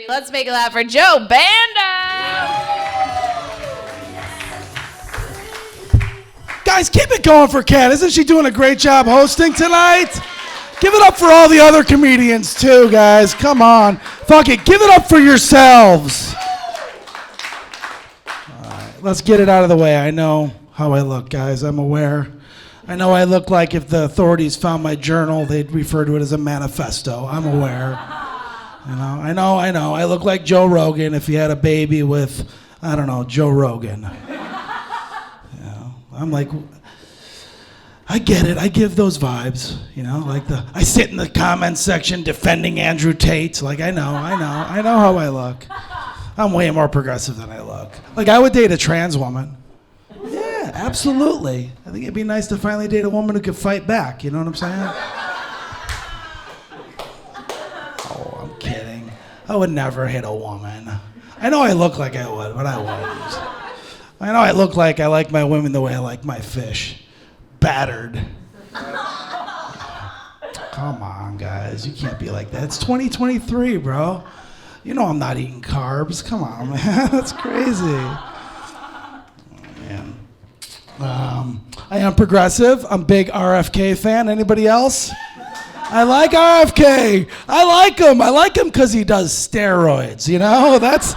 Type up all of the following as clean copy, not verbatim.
Let's make it loud for Joe Bando. Guys, keep it going for Kat. Isn't she doing a great job hosting tonight? Give it up for all the other comedians too, guys. Come on. Fuck it. Give it up for yourselves. All right, let's get it out of the way. I know how I look, guys. I'm aware. I know I look like if the authorities found my journal, they'd refer to it as a manifesto. I'm aware. You know, I know. I look like Joe Rogan if he had a baby with, I don't know, Joe Rogan. You know, I'm like, I get it. I give those vibes, you know, like I sit in the comments section defending Andrew Tate. Like, I know how I look. I'm way more progressive than I look. Like, I would date a trans woman. Yeah, absolutely. I think it'd be nice to finally date a woman who could fight back. You know what I'm saying? Oh, I'm kidding. I would never hit a woman. I know I look like I would, but I wouldn't. I know I look like I like my women the way I like my fish. Battered. Come on, guys. You can't be like that. It's 2023, bro. You know I'm not eating carbs. Come on, man. That's crazy. Man. I am progressive. I'm a big RFK fan. Anybody else? I like RFK. I like him because he does steroids, you know? That's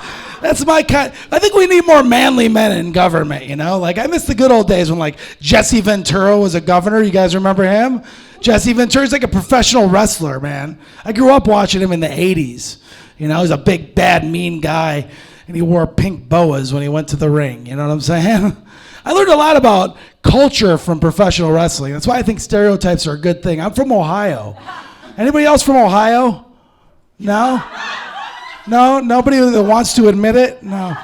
my kind. I think we need more manly men in government, you know? Like, I miss the good old days when, like, Jesse Ventura was a governor. You guys remember him? Jesse Ventura's like a professional wrestler, man. I grew up watching him in the 80s. You know, he's a big, bad, mean guy, and he wore pink boas when he went to the ring. You know what I'm saying? I learned a lot about culture from professional wrestling. That's why I think stereotypes are a good thing. I'm from Ohio. Anybody else from Ohio? No? No? Nobody that wants to admit it? No.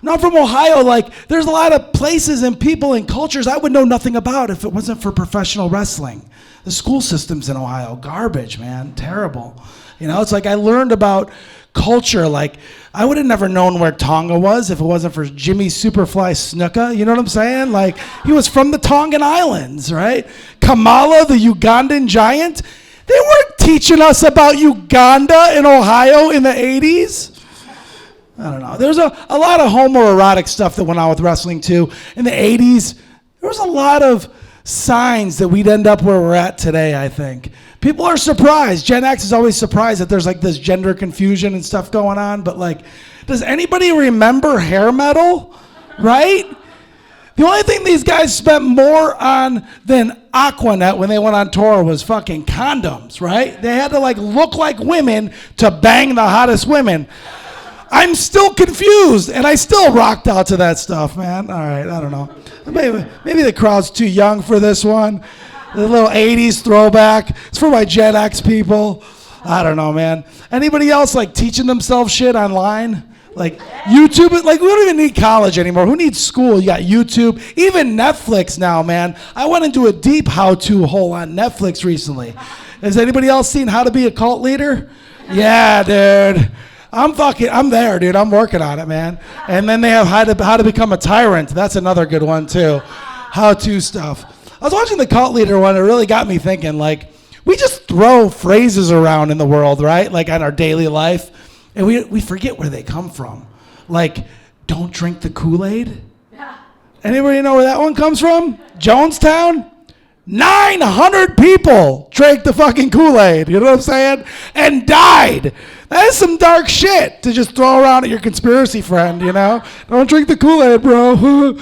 No, I'm from Ohio. Like, there's a lot of places and people and cultures I would know nothing about if it wasn't for professional wrestling. The school systems in Ohio, garbage, man, terrible. You know, it's like I learned about culture. Like, I would have never known where Tonga was if it wasn't for Jimmy Superfly Snuka. You know what I'm saying? Like, he was from the Tongan Islands, right? Kamala, the Ugandan giant. They weren't teaching us about Uganda in Ohio in the 80s. I don't know. There's a lot of homoerotic stuff that went on with wrestling, too. In the 80s, there was a lot of signs that we'd end up where we're at today, I think. People are surprised. Gen X is always surprised that there's like this gender confusion and stuff going on. But like, does anybody remember hair metal? Right? The only thing these guys spent more on than Aquanet when they went on tour was fucking condoms, right? They had to like look like women to bang the hottest women. I'm still confused, and I still rocked out to that stuff, man. All right, I don't know. Maybe the crowd's too young for this one. The little 80s throwback. It's for my Gen X people. I don't know, man. Anybody else like teaching themselves shit online? Like YouTube, like we don't even need college anymore. Who needs school? You got YouTube, even Netflix now, man. I went into a deep how-to hole on Netflix recently. Has anybody else seen How to Be a Cult Leader? Yeah, dude. I'm there, dude. I'm working on it, man. And then they have how to become a tyrant. That's another good one too. How-to stuff. I was watching the Cult Leader one. It really got me thinking, like, we just throw phrases around in the world, right? Like on our daily life. And we forget where they come from. Like, don't drink the Kool-Aid. Yeah. Anybody know where that one comes from? Jonestown? 900 people drank the fucking Kool-Aid, you know what I'm saying? And died. That is some dark shit to just throw around at your conspiracy friend, you know? Don't drink the Kool-Aid, bro.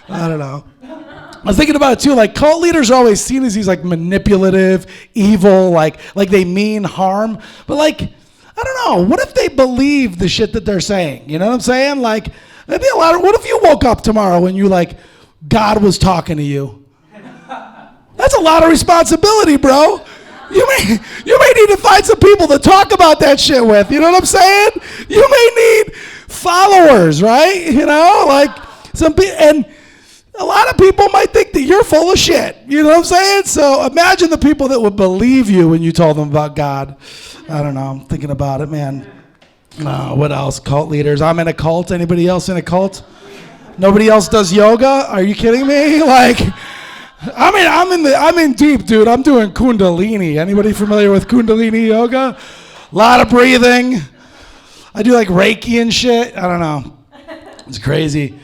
I don't know. I was thinking about it too, like cult leaders are always seen as these like manipulative, evil, like they mean harm. But like, I don't know, what if they believe the shit that they're saying? You know what I'm saying? Like, that'd be what if you woke up tomorrow and you like, God was talking to you? That's a lot of responsibility, bro. You may need to find some people to talk about that shit with. You know what I'm saying? You may need followers, right? You know, like and a lot of people might think that you're full of shit. You know what I'm saying? So imagine the people that would believe you when you told them about God. I don't know. I'm thinking about it, man. What else? Cult leaders. I'm in a cult. Anybody else in a cult? Nobody else does yoga? Are you kidding me? Like, I'm in deep, dude. I'm doing Kundalini. Anybody familiar with Kundalini yoga? A lot of breathing. I do like Reiki and shit. I don't know. It's crazy.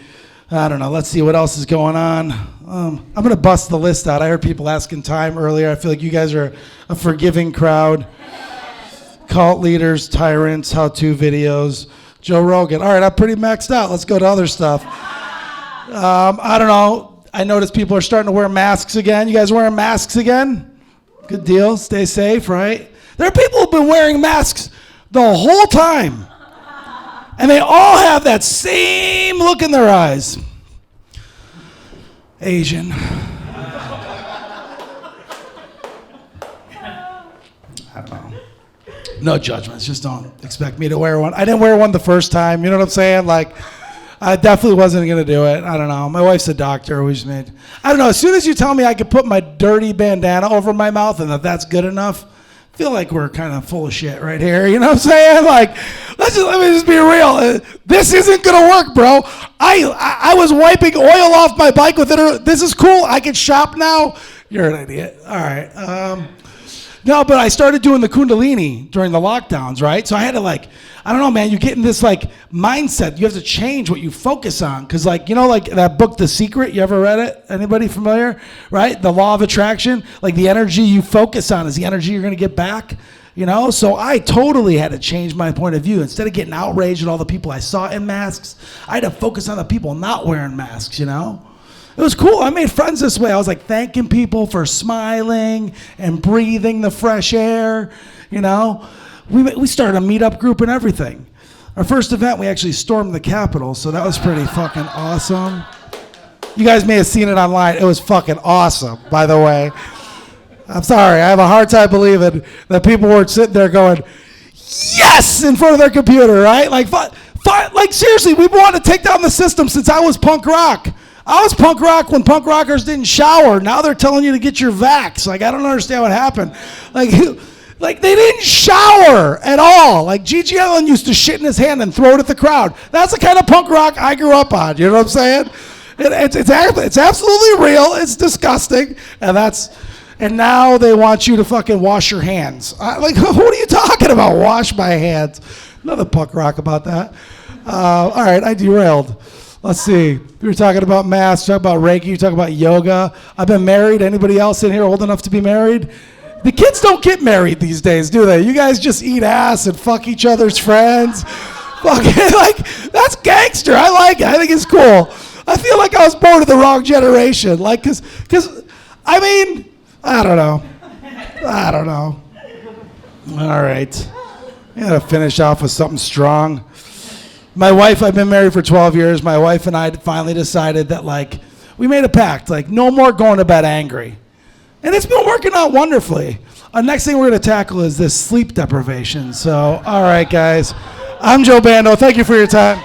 I don't know. Let's see what else is going on. I'm going to bust the list out. I heard people asking time earlier. I feel like you guys are a forgiving crowd. Cult leaders, tyrants, how-to videos. Joe Rogan. All right, I'm pretty maxed out. Let's go to other stuff. I don't know. I noticed people are starting to wear masks again. You guys wearing masks again? Good deal. Stay safe, right? There are people who've been wearing masks the whole time. And they all have that same look in their eyes. Asian. I don't know. No judgments. Just don't expect me to wear one. I didn't wear one the first time. You know what I'm saying? Like, I definitely wasn't going to do it. I don't know. My wife's a doctor. I don't know. As soon as you tell me I could put my dirty bandana over my mouth and that's good enough, I feel like we're kind of full of shit right here. You know what I'm saying? Like, let me just be real. This isn't going to work, bro. I was wiping oil off my bike with it. This is cool. I can shop now. You're an idiot. All right. No, but I started doing the Kundalini during the lockdowns, right? So I had to I don't know, man, you get in this mindset. You have to change what you focus on. Because that book, The Secret, you ever read it? Anybody familiar? Right? The law of attraction. Like the energy you focus on is the energy you're going to get back. So I totally had to change my point of view. Instead of getting outraged at all the people I saw in masks, I had to focus on the people not wearing masks, It was cool. I made friends this way. I was thanking people for smiling and breathing the fresh air. We started a meetup group and everything. Our first event, we actually stormed the Capitol, so that was pretty fucking awesome. You guys may have seen it online. It was fucking awesome, by the way. I'm sorry. I have a hard time believing that people were sitting there going, yes, in front of their computer, right? Seriously, we've wanted to take down the system since I was punk rock. I was punk rock when punk rockers didn't shower. Now they're telling you to get your vax. I don't understand what happened. They didn't shower at all. G.G. Allen used to shit in his hand and throw it at the crowd. That's the kind of punk rock I grew up on. You know what I'm saying? It's absolutely real. It's disgusting. And now they want you to fucking wash your hands. What are you talking about? Wash my hands. Another punk rock about that. All right, I derailed. Let's see. We were talking about masks, talking about Reiki, you talking about yoga. I've been married. Anybody else in here old enough to be married? The kids don't get married these days, do they? You guys just eat ass and fuck each other's friends. That's gangster. I like it. I think it's cool. I feel like I was born in the wrong generation. Because I don't know. All right. I gotta finish off with something strong. My wife, I've been married for 12 years. My wife and I finally decided that, we made a pact, no more going to bed angry. And it's been working out wonderfully. Next thing we're going to tackle is this sleep deprivation. So, all right, guys. I'm Joe Bando. Thank you for your time.